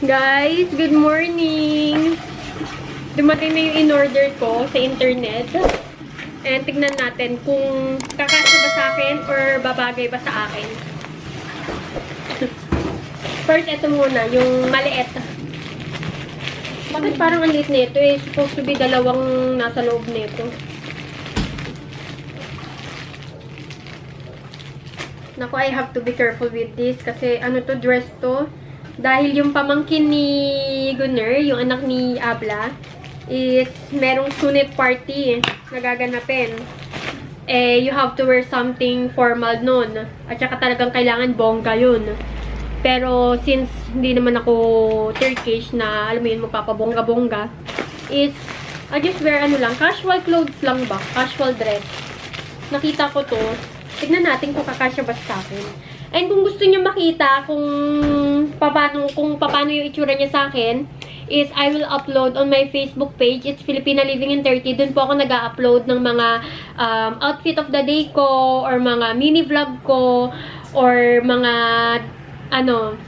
Guys, good morning! Dumating na yung in-order ko sa internet. And tignan natin kung kakasya ba sa akin or babagay ba sa akin. First, ito muna, yung maliit. Bakit parang ang liit nito eh? Supposed to be dalawang nasa loob nito. Naku, I have to be careful with this kasi ano to, dress to. Dahil yung pamangkin ni Gunner, yung anak ni Abla, is merong sunit party na gaganapin. Eh, you have to wear something formal nun. At saka talagang kailangan bongga yun. Pero since hindi naman ako Turkish na, alam mo yun, magpapabongga-bongga, is, I just wear ano lang, casual clothes lang ba? Casual dress. Nakita ko to. Tignan natin kung kakasya ba sa akin. And kung gusto niyo makita kung paano yung itsura niya sa akin, is I will upload on my Facebook page. It's Filipina Living in 30. Doon po ako nag-upload ng mga outfit of the day ko, or mga mini vlog ko, or mga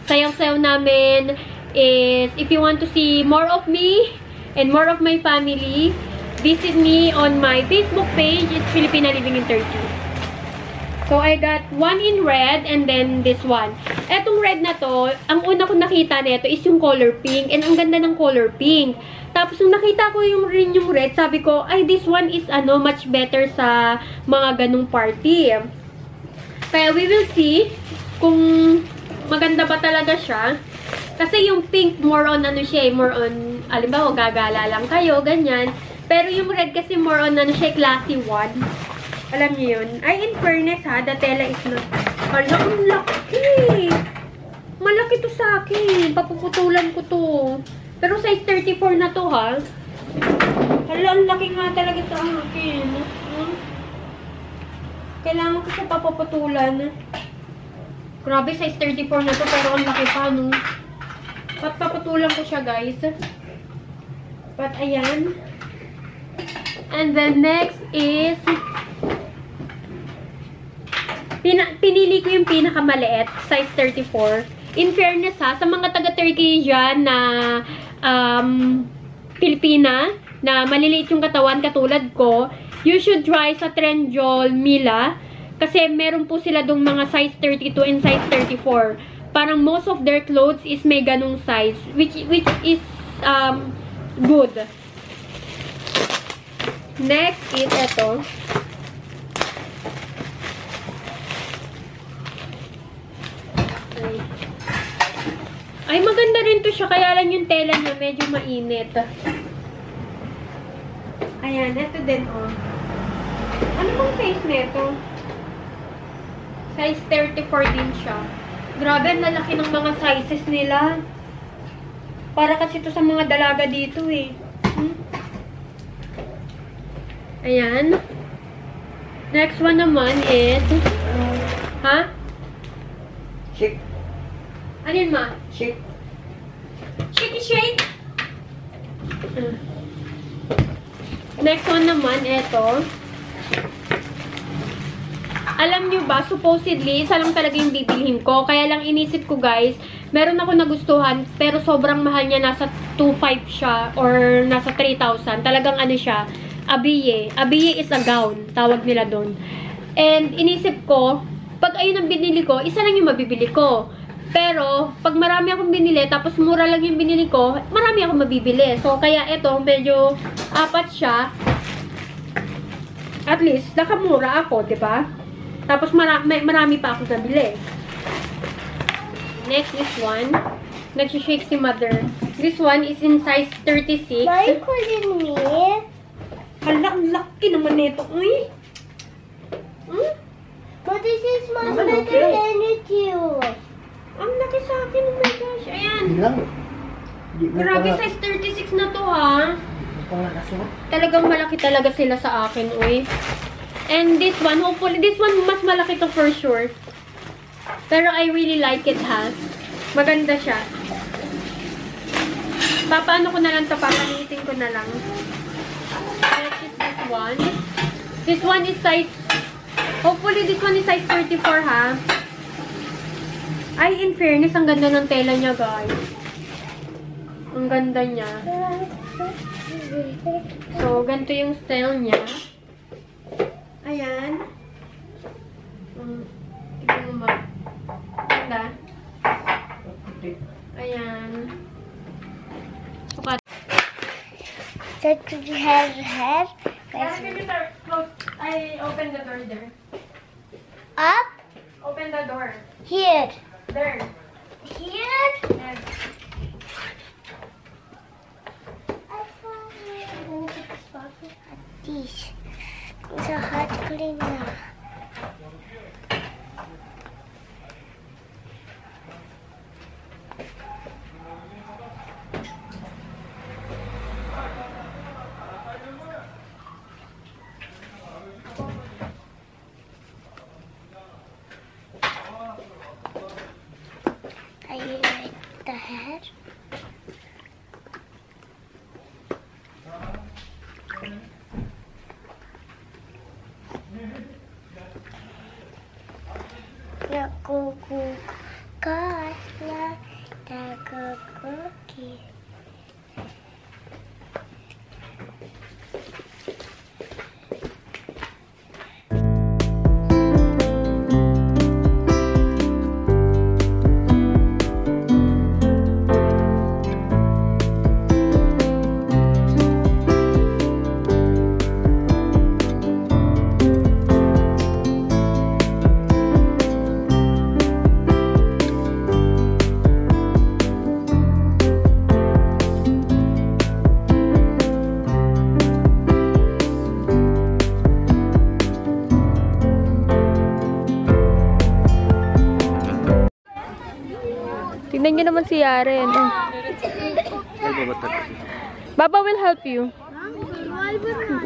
sayaw-sayaw namin. Is if you want to see more of me and more of my family, visit me on my Facebook page. It's Filipina Living in 30. So, I got one in red and then this one. Etong red na to, ang una ko nakita nito is yung color pink. And ang ganda ng color pink. Tapos, nung nakita ko yung red, sabi ko, ay, this one is much better sa mga ganung party. Kaya, we will see kung maganda ba talaga siya. Kasi yung pink, more on more on, alimbawa, gagala lang kayo, ganyan. Pero yung red kasi more on classy one. Alam niyo yun. Ay, in fairness ha, the tela is not. Hala, ang laki! Malaki to sa akin. Papuputulan ko to. Pero size 34 na to ha. Hala, ang laki nga talaga sa akin. Kailangan ko siya papuputulan. Grabe, size 34 na to, pero ang laki pa, no? Paputulan ko siya, guys. But, ayan. And then, next is pinili ko yung pinakamaliit, size 34. In fairness ha, sa mga taga-Turkey dyan na Pilipina, na maliliit yung katawan katulad ko, you should try sa Trendyol Mila. Kasi meron po sila dong mga size 32 and size 34. Parang most of their clothes is may ganung size, which is good. Next is ito. Ay, maganda rin to siya. Kaya lang yung tela niya medyo mainit. Ayan, ito din, oh. Ano bang size nito? Size 34 din siya. Grabe, ang lalaki ng mga sizes nila. Para kasi ito sa mga dalaga dito, eh. Ayan. Next one naman is... Ha? Shake. Ano yun, ma? Shake. Shake. Next one naman, eto. Alam nyo ba, supposedly, isa lang talaga yung bibilhin ko. Kaya lang inisip ko, guys, meron ako nagustuhan, pero sobrang mahal niya. Nasa 2,500 siya, or nasa 3,000. Talagang ano siya, abiye. Abiye is a gown, tawag nila doon. And inisip ko, pag ayun ang binili ko, isa lang yung mabibili ko. Pero, pag marami akong binili, tapos mura lang yung binili ko, marami akong mabibili. So, kaya ito, medyo apat siya. At least, nakamura ako, diba? Tapos, marami pa akong nabili. Next, this one. Nagsishake si mother. This one is in size 36. Why couldn't me? Hala, ang laki naman nito. Uy! But this is much better than it is. Ang laki sa akin. Oh my gosh. Ayan. Bilang. Grabe, size 36 na to, ha? Talagang malaki talaga sila sa akin, uy. And this one, hopefully, this one, mas malaki to for sure. Pero I really like it, ha? Maganda siya. Papaano ko na lang to, papalitin ko na lang. Next is this one. This one is size, hopefully, this one is size 34, ha? Ay, in fairness, ang ganda ng tela niya, guys. Ang ganda niya. So, ganito yung style niya. Ayan. Tignan mo ba? Ganda. Ayan. Sukat. That could have hair. I open the door there. Up Open the door. here. There. Here. Yes. This. It's a hot cleaner. Are you like the hair? Nakukukas na nagkukuki. Tignan nyo naman si Yaren. Oh. Baba will help you.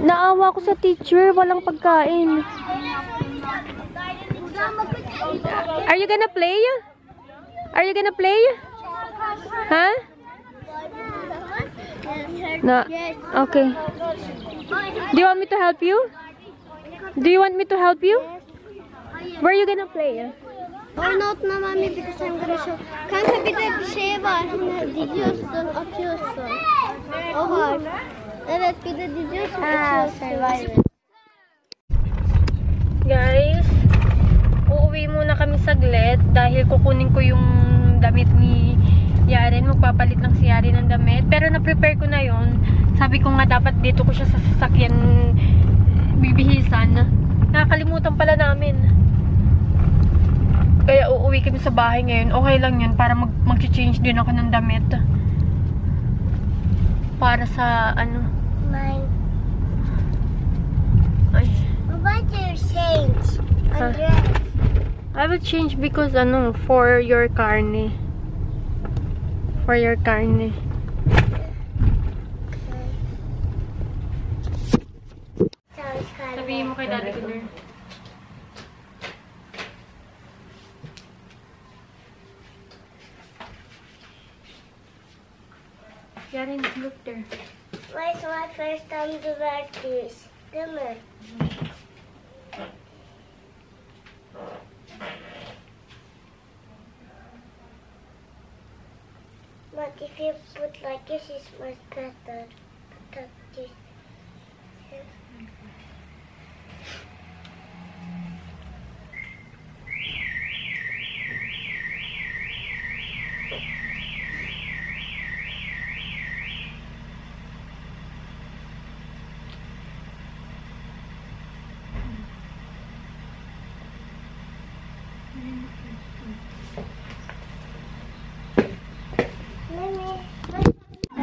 Naawa ko sa teacher. Walang pagkain. Are you gonna play? Are you gonna play? Huh? No. Okay. Do you want me to help you? Do you want me to help you? Where are you gonna play? Or not na mami because I'm gonna show. Kanka bir de bir şey var. Hani diziyorsun, atıyorsun. O var. Evet bir de diziyorsun, atıyorsun. Guys, uuwi muna kami saglit dahil kukunin ko yung damit ni Yaren. Magpapalit lang si Yaren ng damit. Pero na-prepare ko na yon. Sabi ko nga dapat dito ko siya sa sasakyan bibihisan. Nakakalimutan pala namin. Kaya uuwi kami sa bahay ngayon. Okay lang yun para mag-change din ako ng damit. Para sa ano. Mine. Ay. What do you change? Dress. I will change because ano, for your carne. For your carne. Sabihin mo kay Daddy Cooler. Yaren, look there. Why is my first time to wear this? Come on. But if you put like this, it's much better. Put this.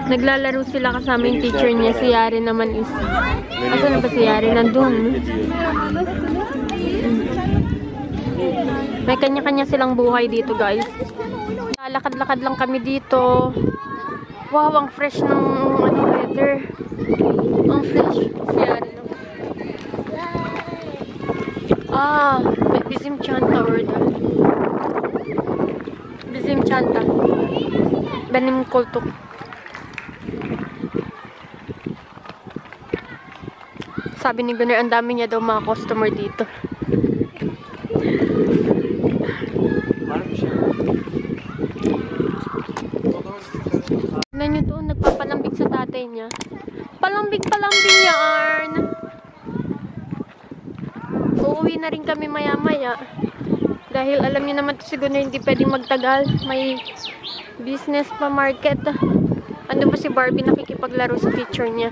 Naglalaro sila kasama yung teacher niya. Si Yaren naman is... Asan na ba si Yaren? Nandun. May kanya-kanya silang buhay dito, guys. Lakad-lakad lang kami dito. Wow, ang fresh ng weather. Ang fresh. Si Yaren. Bizim çanta orada. Bizim çanta. Benim koltuk. Sabi ni Gunnar, ang dami niya daw mga customer dito. Tignan nyo doon, Uuwi na rin kami maya-maya. Dahil alam niyo naman to si Gunner, hindi pwedeng magtagal. May business pa, market. Ando pa si Barbie nakikipaglaro sa picture niya.